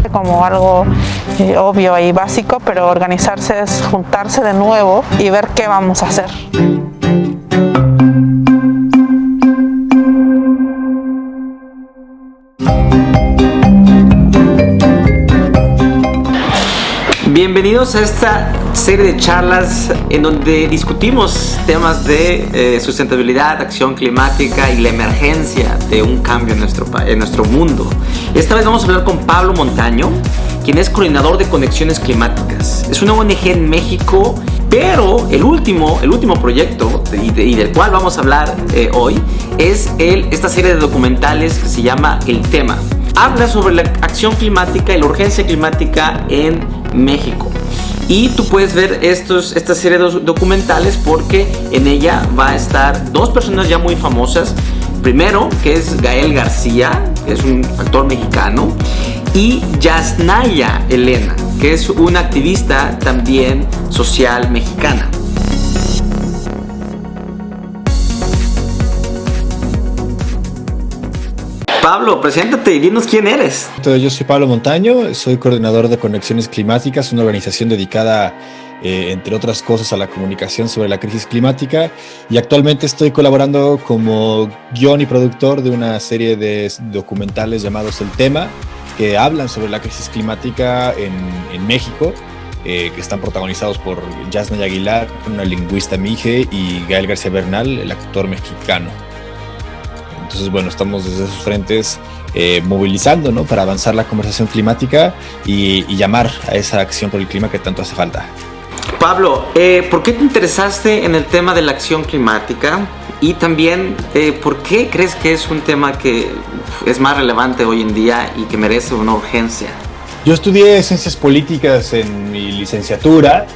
parece como algo obvio y básico, pero organizarse es juntarse de nuevo y ver qué vamos a hacer. Bienvenidos a esta serie de charlas en donde discutimos temas de sustentabilidad, acción climática y la emergencia de un cambio en nuestro mundo. Esta vez vamos a hablar con Pablo Montaño, quien es coordinador de Conexiones Climáticas. Es una ONG en México, pero el último proyecto y del cual vamos a hablar hoy es esta serie de documentales que se llama El Tema. Habla sobre la acción climática y la urgencia climática en México. Y tú puedes ver esta serie de documentales porque en ella va a estar dos personas ya muy famosas. Primero, que es Gael García, que es un actor mexicano, y Yasnaya Elena, que es una activista también social mexicana. Pablo, preséntate y dinos quién eres. Yo soy Pablo Montaño, soy coordinador de Conexiones Climáticas, una organización dedicada, entre otras cosas, a la comunicación sobre la crisis climática, y actualmente estoy colaborando como guión y productor de una serie de documentales llamados El Tema, que hablan sobre la crisis climática en México, que están protagonizados por Yasnaya Aguilar, una lingüista mije, y Gael García Bernal, el actor mexicano. Entonces, bueno, estamos desde esos frentes movilizando, ¿no?, para avanzar la conversación climática y llamar a esa acción por el clima que tanto hace falta. Pablo, ¿por qué te interesaste en el tema de la acción climática? Y también, ¿por qué crees que es un tema que es más relevante hoy en día y que merece una urgencia? Yo estudié Ciencias Políticas en mi licenciatura,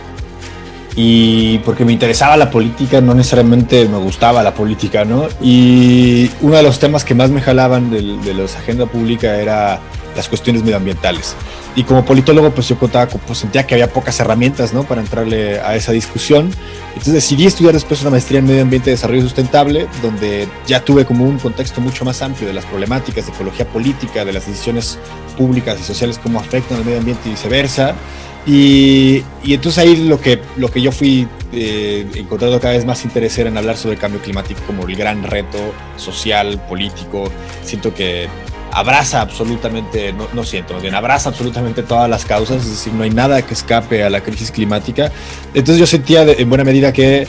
y porque me interesaba la política, no necesariamente me gustaba la política, ¿no? Y uno de los temas que más me jalaban de la agenda pública era las cuestiones medioambientales. Y como politólogo, pues yo sentía que había pocas herramientas, ¿no?, para entrarle a esa discusión. Entonces decidí estudiar después una maestría en Medio Ambiente y Desarrollo Sustentable, donde ya tuve como un contexto mucho más amplio de las problemáticas de ecología política, de las decisiones públicas y sociales, cómo afectan al medio ambiente y viceversa. Y entonces ahí lo que yo fui encontrando cada vez más interés era en hablar sobre el cambio climático como el gran reto social, político. Siento que abraza absolutamente, abraza absolutamente todas las causas, es decir, no hay nada que escape a la crisis climática. Entonces yo sentía en buena medida que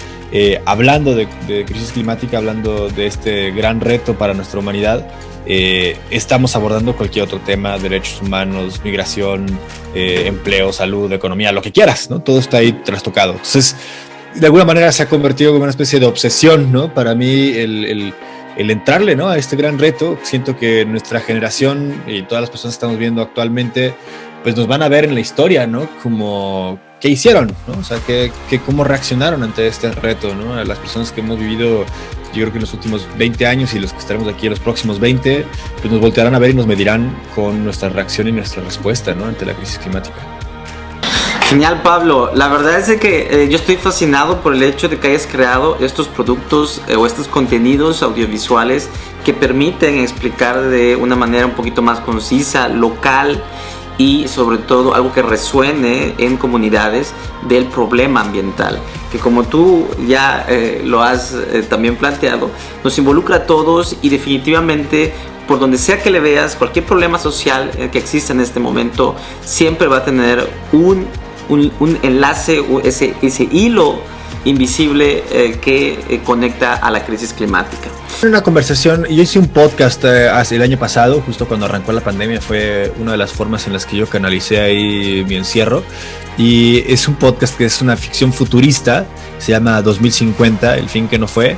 hablando de crisis climática, hablando de este gran reto para nuestra humanidad, estamos abordando cualquier otro tema: derechos humanos, migración, empleo, salud, economía, lo que quieras, ¿no? Todo está ahí trastocado. Entonces, de alguna manera se ha convertido como una especie de obsesión, ¿no?, para mí el entrarle, ¿no?, a este gran reto. Siento que nuestra generación y todas las personas que estamos viendo actualmente, pues nos van a ver en la historia, ¿no?, como qué hicieron, ¿no? O sea, cómo reaccionaron ante este reto, ¿no? A las personas que hemos vivido, yo creo que en los últimos 20 años y los que estaremos aquí en los próximos 20, pues nos voltearán a ver y nos medirán con nuestra reacción y nuestra respuesta, ¿no?, ante la crisis climática. Genial, Pablo. La verdad es que yo estoy fascinado por el hecho de que hayas creado estos productos o estos contenidos audiovisuales que permiten explicar de una manera un poquito más concisa, local, y sobre todo algo que resuene en comunidades del problema ambiental, que como tú ya lo has también planteado, nos involucra a todos y definitivamente, por donde sea que le veas, cualquier problema social que exista en este momento siempre va a tener un enlace, ese hilo invisible que conecta a la crisis climática. Una conversación, yo hice un podcast el año pasado, justo cuando arrancó la pandemia. Fue una de las formas en las que yo canalicé ahí mi encierro, y es un podcast que es una ficción futurista, se llama 2050, el fin que no fue,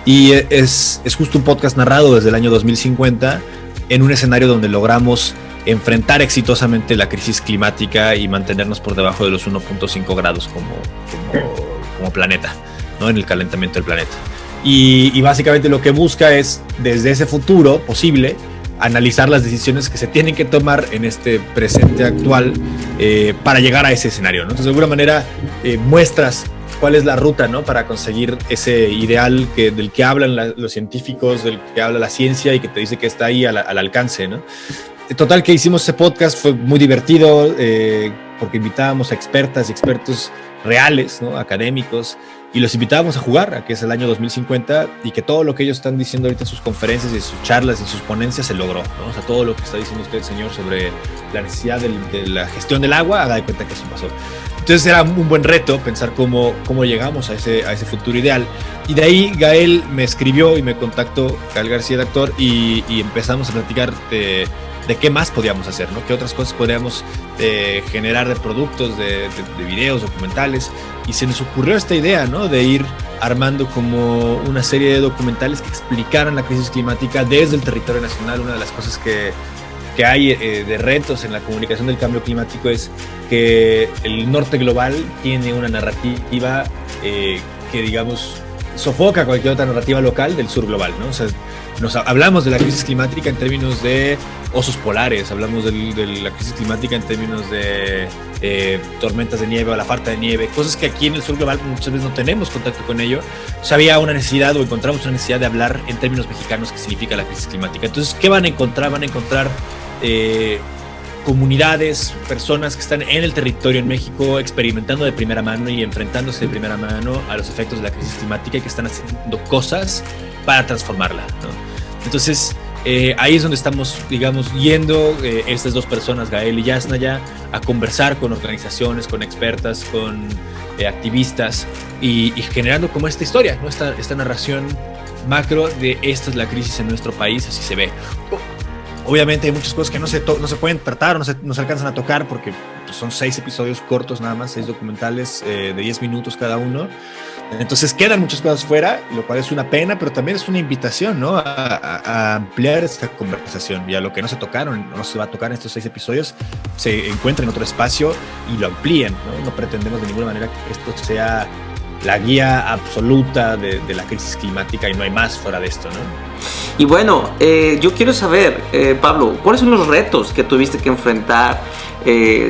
y es justo un podcast narrado desde el año 2050 en un escenario donde logramos enfrentar exitosamente la crisis climática y mantenernos por debajo de los 1.5 grados como planeta, ¿no?, en el calentamiento del planeta. Y básicamente lo que busca es, desde ese futuro posible, analizar las decisiones que se tienen que tomar en este presente actual para llegar a ese escenario, ¿no? Entonces, de alguna manera, muestras cuál es la ruta, ¿no?, para conseguir ese ideal del que hablan los científicos, del que habla la ciencia y que te dice que está ahí al alcance, ¿no? total que hicimos ese podcast, fue muy divertido porque invitábamos a expertas y expertos reales, ¿no? Académicos, y los invitábamos a jugar, a que es el año 2050, y que todo lo que ellos están diciendo ahorita en sus conferencias y en sus charlas y en sus ponencias se logró, ¿no? O sea, todo lo que está diciendo usted, señor, sobre la necesidad de la gestión del agua, haga de cuenta que eso pasó. Entonces era un buen reto pensar cómo llegamos a ese futuro ideal. Y de ahí Gael me escribió y me contactó, Gael García, el actor, y empezamos a platicar de qué más podíamos hacer, ¿no? Qué otras cosas podíamos generar de productos, de videos, documentales. Y se nos ocurrió esta idea, ¿no? De ir armando como una serie de documentales que explicaran la crisis climática desde el territorio nacional. Una de las cosas que hay de retos en la comunicación del cambio climático es que el norte global tiene una narrativa que, digamos, sofoca cualquier otra narrativa local del sur global, ¿no? O sea, hablamos de la crisis climática en términos de osos polares, hablamos de la crisis climática en términos de tormentas de nieve o la falta de nieve, cosas que aquí en el sur global muchas veces no tenemos contacto con ello. O sea, había una necesidad o encontramos una necesidad de hablar en términos mexicanos qué significa la crisis climática. Entonces, ¿qué van a encontrar? Van a encontrar comunidades, personas que están en el territorio en México experimentando de primera mano y enfrentándose de primera mano a los efectos de la crisis climática y que están haciendo cosas para transformarla, ¿no? Entonces, ahí es donde estamos, digamos, yendo estas dos personas, Gael y Yasnaya, a conversar con organizaciones, con expertas, con activistas y generando como esta historia, ¿no? Esta narración macro de esta es la crisis en nuestro país, así se ve. Obviamente hay muchas cosas que no se pueden tratar, no se alcanzan a tocar porque pues, son 6 episodios cortos nada más, 6 documentales de 10 minutos cada uno. Entonces quedan muchas cosas fuera, lo cual es una pena, pero también es una invitación, ¿no? a ampliar esta conversación. Y a lo que no se tocaron, no se va a tocar en estos 6 episodios, se encuentra en otro espacio y lo amplían, ¿no? No pretendemos de ninguna manera que esto sea la guía absoluta de la crisis climática y no hay más fuera de esto, ¿no? Y bueno, yo quiero saber, Pablo, ¿cuáles son los retos que tuviste que enfrentar,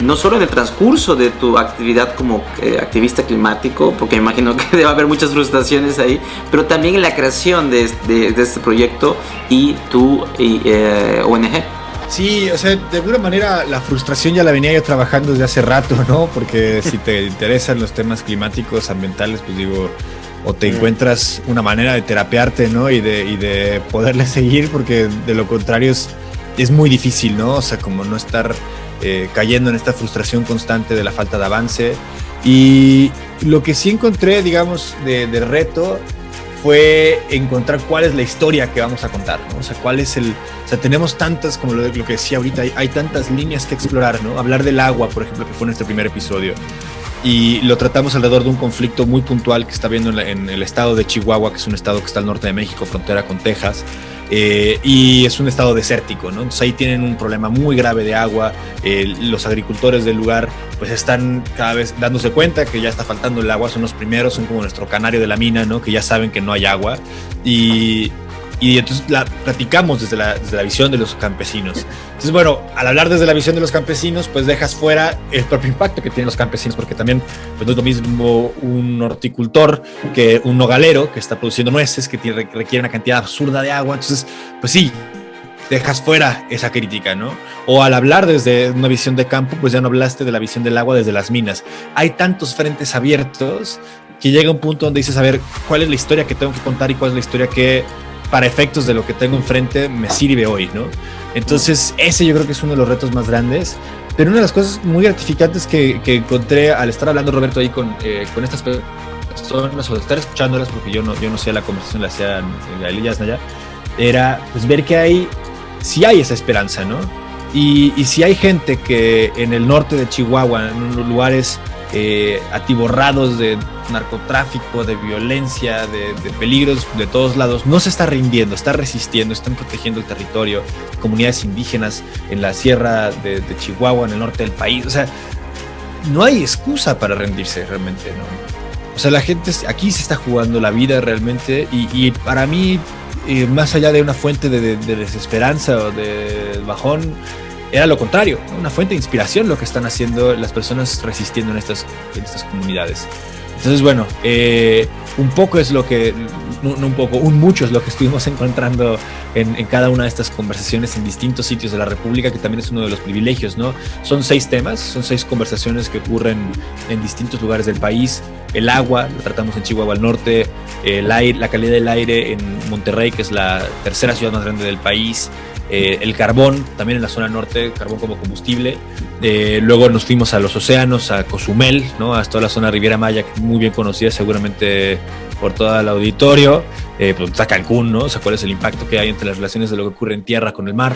no solo en el transcurso de tu actividad como activista climático, porque me imagino que debe haber muchas frustraciones ahí, pero también en la creación de este proyecto y tu ONG? Sí, o sea, de alguna manera la frustración ya la venía yo trabajando desde hace rato, ¿no? Porque si te interesan los temas climáticos, ambientales, pues digo, o te encuentras una manera de terapearte, ¿no? Y de poderle seguir, porque de lo contrario es muy difícil, ¿no? O sea, como no estar cayendo en esta frustración constante de la falta de avance. Y lo que sí encontré, digamos, de reto fue encontrar cuál es la historia que vamos a contar, ¿no? O sea, cuál es o sea, tenemos tantas, como lo que decía ahorita, hay tantas líneas que explorar, ¿no? Hablar del agua, por ejemplo, que fue nuestro primer episodio. Y lo tratamos alrededor de un conflicto muy puntual que está habiendo en el estado de Chihuahua, que es un estado que está al norte de México, frontera con Texas. Y es un estado desértico, ¿no? Entonces ahí tienen un problema muy grave de agua. Los agricultores del lugar pues están cada vez dándose cuenta que ya está faltando el agua. Son los primeros, son como nuestro canario de la mina, ¿no? Que ya saben que no hay agua. Y entonces platicamos desde la visión de los campesinos. Entonces, bueno, al hablar desde la visión de los campesinos, pues dejas fuera el propio impacto que tienen los campesinos, porque también pues, no es lo mismo un horticultor que un nogalero que está produciendo nueces, que requiere una cantidad absurda de agua. Entonces, pues sí, dejas fuera esa crítica, ¿no? O al hablar desde una visión de campo, pues ya no hablaste de la visión del agua desde las minas. Hay tantos frentes abiertos que llega un punto donde dices, a ver, ¿cuál es la historia que tengo que contar y cuál es la historia que para efectos de lo que tengo enfrente me sirve hoy, ¿no? Entonces ese yo creo que es uno de los retos más grandes, pero una de las cosas muy gratificantes que encontré al estar hablando, Roberto, ahí con estas personas o estar escuchándolas, porque yo no hacía la conversación, la hacían Gael y Yasnaya, era pues ver que sí hay esa esperanza, ¿no? Y si hay gente que en el norte de Chihuahua, en unos lugares atiborrados de narcotráfico, de violencia, de peligros de todos lados, no se está rindiendo, está resistiendo, están protegiendo el territorio, comunidades indígenas en la sierra de Chihuahua, en el norte del país. O sea, no hay excusa para rendirse realmente, ¿no? O sea, la gente aquí se está jugando la vida realmente y para mí, más allá de una fuente de desesperanza o de bajón, era lo contrario, ¿no? Una fuente de inspiración lo que están haciendo las personas resistiendo en estas comunidades. Entonces, bueno, un poco es lo que, no un poco, un mucho es lo que estuvimos encontrando en cada una de estas conversaciones en distintos sitios de la República, que también es uno de los privilegios, ¿no? Son 6 temas, son 6 conversaciones que ocurren en distintos lugares del país. El agua, lo tratamos en Chihuahua al norte, el aire, la calidad del aire en Monterrey, que es la tercera ciudad más grande del país, el carbón, también en la zona norte, carbón como combustible. Luego nos fuimos a los océanos, a Cozumel, ¿no? Hasta toda la zona Riviera Maya, muy bien conocida seguramente por todo el auditorio. Pues está Cancún, ¿no? O sea, cuál es el impacto que hay entre las relaciones de lo que ocurre en tierra con el mar.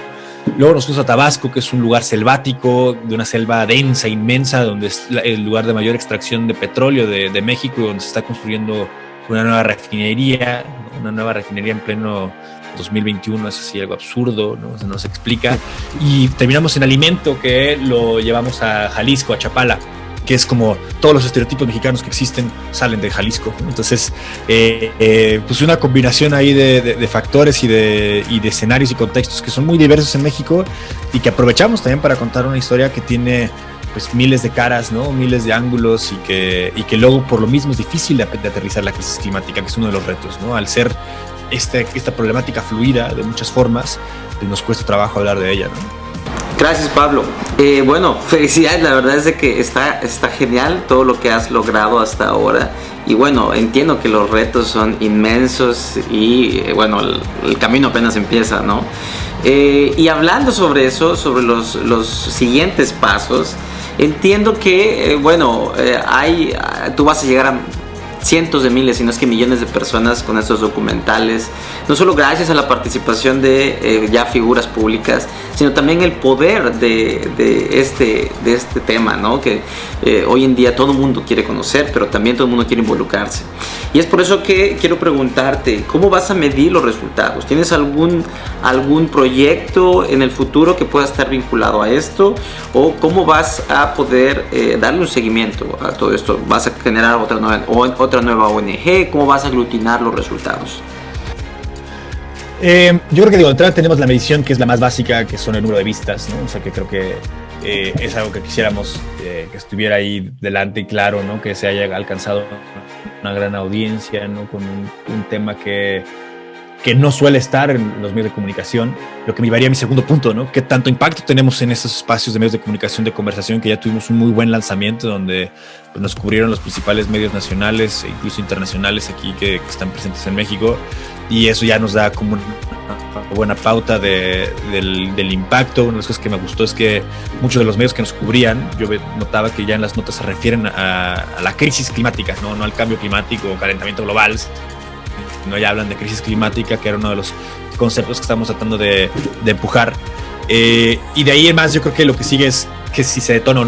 Luego nos fuimos a Tabasco, que es un lugar selvático, de una selva densa, inmensa, donde es el lugar de mayor extracción de petróleo de México, donde se está construyendo una nueva refinería, ¿no? Una nueva refinería en pleno 2021, es así algo absurdo, ¿no? O sea, no se explica. Y terminamos en alimento, que lo llevamos a Jalisco, a Chapala, que es como todos los estereotipos mexicanos que existen salen de Jalisco, ¿no? Entonces, pues una combinación ahí de factores y de escenarios y contextos que son muy diversos en México y que aprovechamos también para contar una historia que tiene pues miles de caras, ¿no? Miles de ángulos y que luego por lo mismo es difícil de aterrizar la crisis climática, que es uno de los retos, ¿no? Al ser esta problemática fluida de muchas formas, pues nos cuesta trabajo hablar de ella, ¿no? Gracias, Pablo. Bueno, felicidades, la verdad es de que está genial todo lo que has logrado hasta ahora. Y bueno, entiendo que los retos son inmensos y bueno, el camino apenas empieza, ¿no? Y hablando sobre eso, sobre los siguientes pasos, entiendo que, tú vas a llegar a cientos de miles, si no es que millones de personas con estos documentales, no solo gracias a la participación de ya figuras públicas, sino también el poder de este tema, ¿no? Que hoy en día todo el mundo quiere conocer, pero también todo el mundo quiere involucrarse. Y es por eso que quiero preguntarte, ¿cómo vas a medir los resultados? ¿Tienes algún proyecto en el futuro que pueda estar vinculado a esto? ¿O cómo vas a poder darle un seguimiento a todo esto? ¿Vas a generar otra nueva ONG? ¿Cómo vas a aglutinar los resultados? Yo creo que de entrada tenemos la medición que es la más básica, que son el número de vistas, ¿no? O sea, que creo que es algo que quisiéramos que estuviera ahí delante y claro, ¿no? Que se haya alcanzado una gran audiencia, ¿no? Con un tema que no suele estar en los medios de comunicación, lo que me llevaría a mi segundo punto, ¿no? ¿Qué tanto impacto tenemos en estos espacios de medios de comunicación, de conversación, que ya tuvimos un muy buen lanzamiento donde pues, nos cubrieron los principales medios nacionales e incluso internacionales aquí que están presentes en México, y eso ya nos da como una buena pauta del impacto. Una de las cosas que me gustó es que muchos de los medios que nos cubrían, yo notaba que ya en las notas se refieren a la crisis climática, no al cambio climático o calentamiento global, no, ya hablan de crisis climática, que era uno de los conceptos que estamos tratando de empujar. Y de ahí en más, yo creo que lo que sigue es que si se detona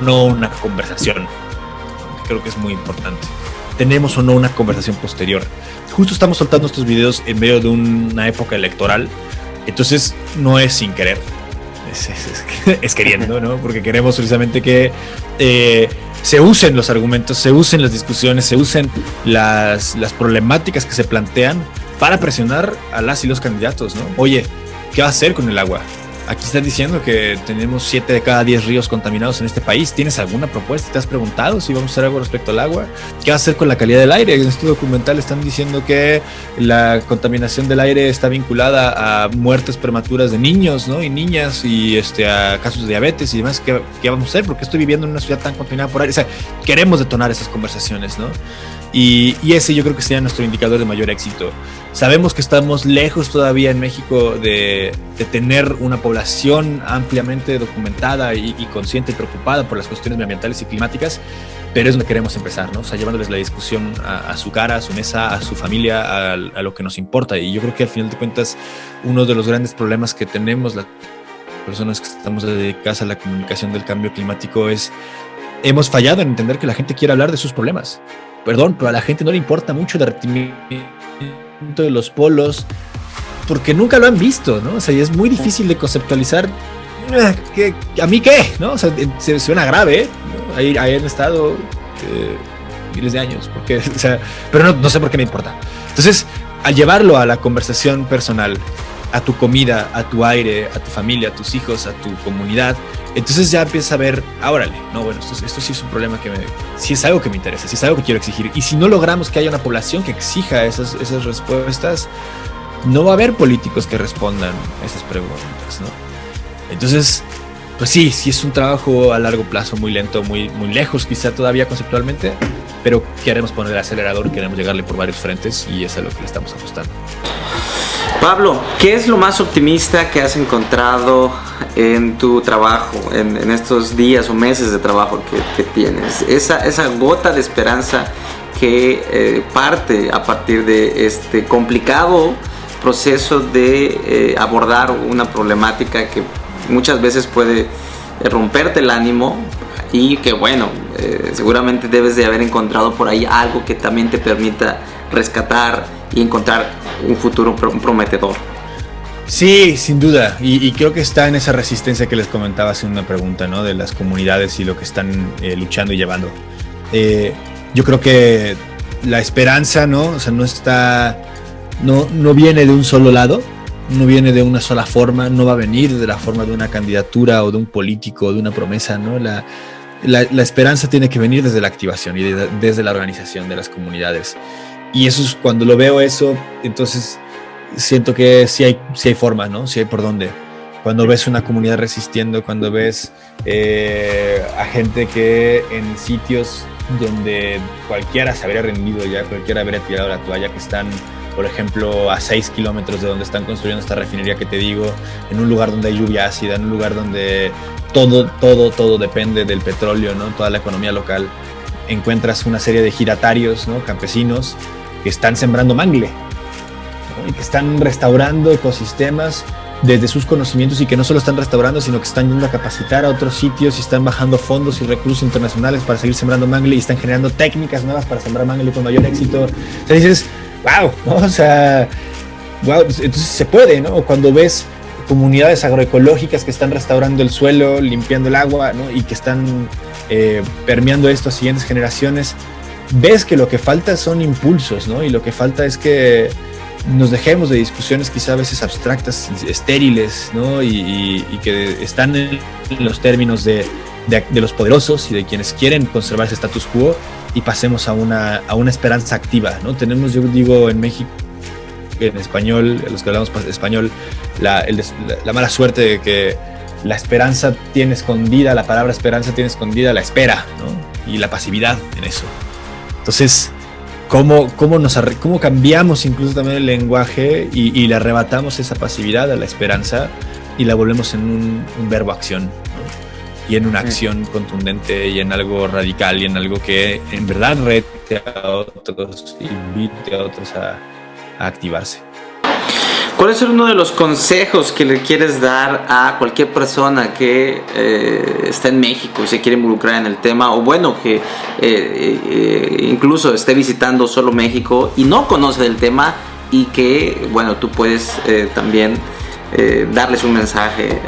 no una conversación, creo que es muy importante. Tenemos o no una conversación posterior. Justo estamos soltando estos videos en medio de una época electoral, entonces no es sin querer, es queriendo, ¿no? Porque queremos precisamente que se usen los argumentos, se usen las discusiones, se usen las problemáticas que se plantean para presionar a las y los candidatos, ¿no? Oye, ¿qué va a hacer con el agua? Aquí están diciendo que tenemos 7 de cada 10 ríos contaminados en este país. ¿Tienes alguna propuesta? ¿Te has preguntado si vamos a hacer algo respecto al agua? ¿Qué va a hacer con la calidad del aire? En este documental están diciendo que la contaminación del aire está vinculada a muertes prematuras de niños, ¿no? Y niñas, y a casos de diabetes y demás. ¿Qué vamos a hacer? Porque estoy viviendo en una ciudad tan contaminada por aire. O sea, queremos detonar esas conversaciones, ¿no? Y ese yo creo que sería nuestro indicador de mayor éxito. Sabemos que estamos lejos todavía en México de tener una población ampliamente documentada y consciente y preocupada por las cuestiones medioambientales y climáticas, pero es donde queremos empezar, ¿no? O sea, llevándoles la discusión a su cara, a su mesa, a su familia, a lo que nos importa. Y yo creo que al final de cuentas, uno de los grandes problemas que tenemos las personas que estamos dedicadas a la comunicación del cambio climático es hemos fallado en entender que la gente quiere hablar de sus problemas. Perdón, pero a la gente no le importa mucho el derretimiento de los polos porque nunca lo han visto, ¿no? O sea, y es muy difícil de conceptualizar. ¿A mí qué? ¿No? O sea, se suena grave, ¿no? Ahí han estado miles de años, porque, o sea, pero no sé por qué me importa. Entonces, al llevarlo a la conversación personal, a tu comida, a tu aire, a tu familia, a tus hijos, a tu comunidad. Entonces ya empiezas a ver, órale, no, bueno, esto sí es un problema sí es algo que me interesa, sí es algo que quiero exigir. Y si no logramos que haya una población que exija esas respuestas, no va a haber políticos que respondan a esas preguntas, ¿no? Entonces, pues sí es un trabajo a largo plazo, muy lento, muy lejos quizá todavía conceptualmente, pero queremos poner el acelerador, queremos llegarle por varios frentes y es a lo que le estamos apostando. Pablo, ¿qué es lo más optimista que has encontrado en tu trabajo, en estos días o meses de trabajo que tienes? Esa gota de esperanza que parte a partir de este complicado proceso de abordar una problemática que muchas veces puede romperte el ánimo y que bueno, seguramente debes de haber encontrado por ahí algo que también te permita rescatar y encontrar un futuro prometedor. Sí, sin duda, y creo que está en esa resistencia que les comentaba hace una pregunta, ¿no? De las comunidades y lo que están luchando y llevando. Yo creo que la esperanza, ¿no? O sea, no viene de un solo lado, no viene de una sola forma, no va a venir de la forma de una candidatura o de un político o de una promesa, ¿no? La esperanza tiene que venir desde la activación y desde la organización de las comunidades. Y eso es cuando lo veo eso, entonces siento que sí hay forma, ¿no? Sí hay por dónde. Cuando ves una comunidad resistiendo, cuando ves a gente que en sitios donde cualquiera se habría rendido ya, cualquiera habría tirado la toalla, que están, por ejemplo, a 6 kilómetros de donde están construyendo esta refinería que te digo, en un lugar donde hay lluvia ácida, en un lugar donde todo depende del petróleo, ¿no? Toda la economía local. Encuentras una serie de giratarios, ¿no? Campesinos que están sembrando mangle, ¿no? Y que están restaurando ecosistemas desde sus conocimientos y que no solo están restaurando, sino que están yendo a capacitar a otros sitios y están bajando fondos y recursos internacionales para seguir sembrando mangle y están generando técnicas nuevas para sembrar mangle con mayor éxito. O sea, dices, wow, ¿no? O sea, wow, entonces se puede, ¿no? Cuando ves comunidades agroecológicas que están restaurando el suelo, limpiando el agua, ¿no? Y que están permeando esto a siguientes generaciones, ves que lo que falta son impulsos, ¿no? Y lo que falta es que nos dejemos de discusiones quizá a veces abstractas, estériles, ¿no? Y que están en los términos de los poderosos y de quienes quieren conservar ese status quo, y pasemos a una esperanza activa, ¿no? Tenemos, yo digo, en México, en español, los que hablamos español, la mala suerte de que la esperanza tiene escondida, la palabra esperanza tiene escondida la espera, ¿no? Y la pasividad en eso. Entonces, ¿cómo cambiamos incluso también el lenguaje y le arrebatamos esa pasividad a la esperanza y la volvemos en un verbo acción, ¿no? Y en una acción contundente y en algo radical y en algo que en verdad rete a otros, invite a otros a activarse. ¿Cuál es uno de los consejos que le quieres dar a cualquier persona que está en México y se quiere involucrar en el tema, o bueno, que incluso esté visitando solo México y no conoce del tema, y que, bueno, tú puedes también darles un mensaje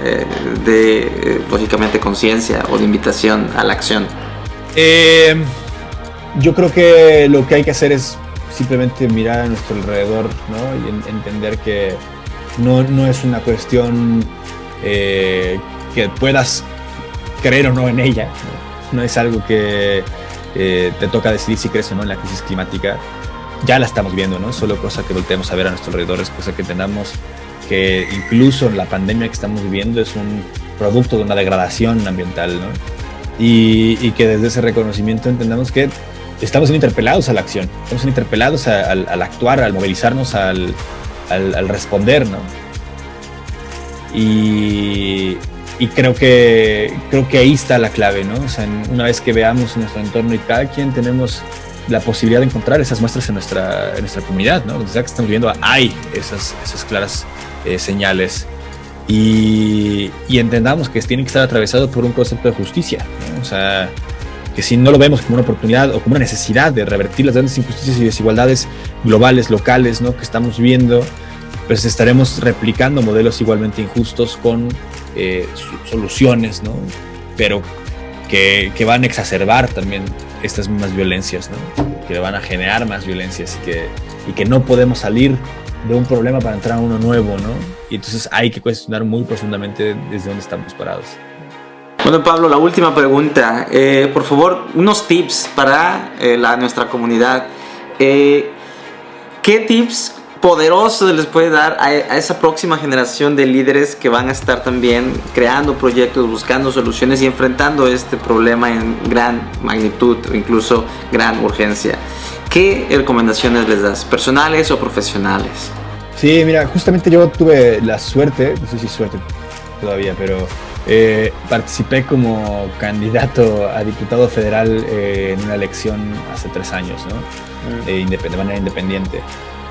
de, lógicamente, conciencia o de invitación a la acción? Yo creo que lo que hay que hacer es simplemente mirar a nuestro alrededor, ¿no? Y entender que no es una cuestión que puedas creer o no en ella, ¿no? No es algo que te toca decidir si crees o no en la crisis climática. Ya la estamos viendo, ¿no? Solo cosa que volteemos a ver a nuestro alrededor, es cosa que entendamos que incluso la pandemia que estamos viviendo es un producto de una degradación ambiental, ¿no? Y que desde ese reconocimiento entendamos que estamos siendo interpelados a la acción, estamos siendo interpelados al actuar, al movilizarnos, al responder, ¿no? Y creo que ahí está la clave, ¿no? O sea, una vez que veamos nuestro entorno y cada quien tenemos la posibilidad de encontrar esas muestras en nuestra comunidad, ¿no? Desde que estamos viendo, hay esas claras señales, y entendamos que tiene que estar atravesado por un concepto de justicia, ¿no? O sea, que si no lo vemos como una oportunidad o como una necesidad de revertir las grandes injusticias y desigualdades globales, locales, ¿no? que estamos viendo, pues estaremos replicando modelos igualmente injustos con soluciones, ¿no? Pero que van a exacerbar también estas mismas violencias, ¿no? que van a generar más violencias y que no podemos salir de un problema para entrar a uno nuevo, ¿no? Y entonces hay que cuestionar muy profundamente desde dónde estamos parados. Bueno, Pablo, la última pregunta. Por favor, unos tips para nuestra comunidad. ¿Qué tips poderosos les puede dar a esa próxima generación de líderes que van a estar también creando proyectos, buscando soluciones y enfrentando este problema en gran magnitud o incluso gran urgencia? ¿Qué recomendaciones les das, personales o profesionales? Sí, mira, justamente yo tuve la suerte, no sé si suerte todavía, pero participé como candidato a diputado federal en una elección hace 3 años, ¿no? De manera independiente.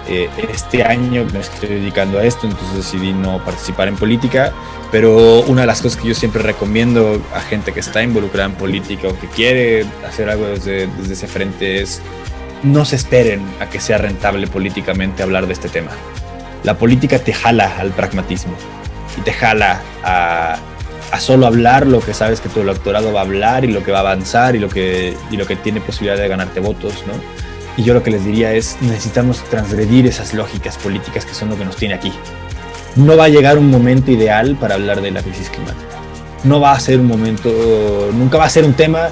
Este año me estoy dedicando a esto, entonces decidí no participar en política, pero una de las cosas que yo siempre recomiendo a gente que está involucrada en política o que quiere hacer algo desde ese frente es: no se esperen a que sea rentable políticamente hablar de este tema. La política te jala al pragmatismo y te jala a solo hablar lo que sabes que tu electorado va a hablar y lo que va a avanzar y lo que tiene posibilidad de ganarte votos, ¿no? Y yo lo que les diría es: necesitamos transgredir esas lógicas políticas que son lo que nos tiene aquí. No va a llegar un momento ideal para hablar de la crisis climática. No va a ser un momento, nunca va a ser un tema,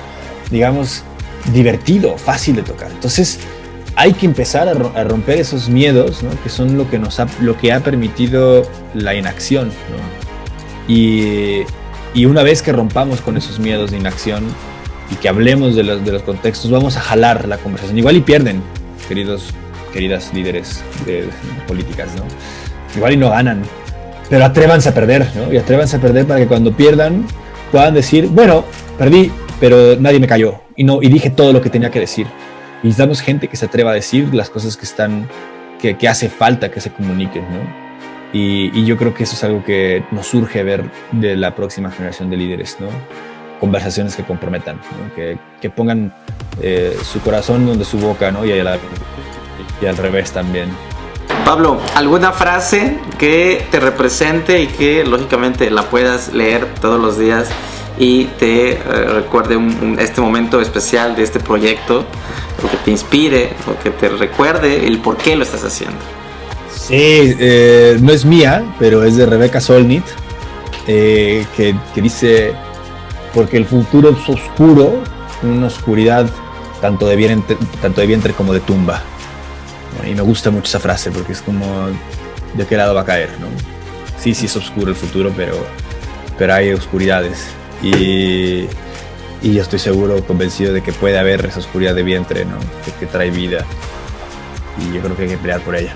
digamos, divertido, fácil de tocar. Entonces hay que empezar a romper esos miedos, ¿no? Que son lo que ha permitido la inacción, ¿no? Y una vez que rompamos con esos miedos de inacción y que hablemos de los contextos, vamos a jalar la conversación. Igual y pierden, queridas líderes de políticas, ¿no? Igual y no ganan, pero atrévanse a perder, ¿no? Y atrévanse a perder para que cuando pierdan puedan decir: bueno, perdí, pero nadie me cayó y dije todo lo que tenía que decir. Y necesitamos gente que se atreva a decir las cosas que hace falta que se comuniquen, ¿no? Y yo creo que eso es algo que nos urge ver de la próxima generación de líderes, ¿no? Conversaciones que comprometan, ¿no? Que pongan su corazón donde su boca, ¿no? Y al revés también. Pablo, ¿alguna frase que te represente y que lógicamente la puedas leer todos los días y te recuerde este momento especial de este proyecto, o que te inspire, o que te recuerde el por qué lo estás haciendo? Sí, no es mía, pero es de Rebecca Solnit, que dice: porque el futuro es oscuro, una oscuridad tanto de vientre como de tumba. Bueno, y me gusta mucho esa frase porque es como: ¿de qué lado va a caer, no? Sí es oscuro el futuro, pero hay oscuridades. Y yo estoy convencido de que puede haber esa oscuridad de vientre, ¿no? Que trae vida. Y yo creo que hay que pelear por ella.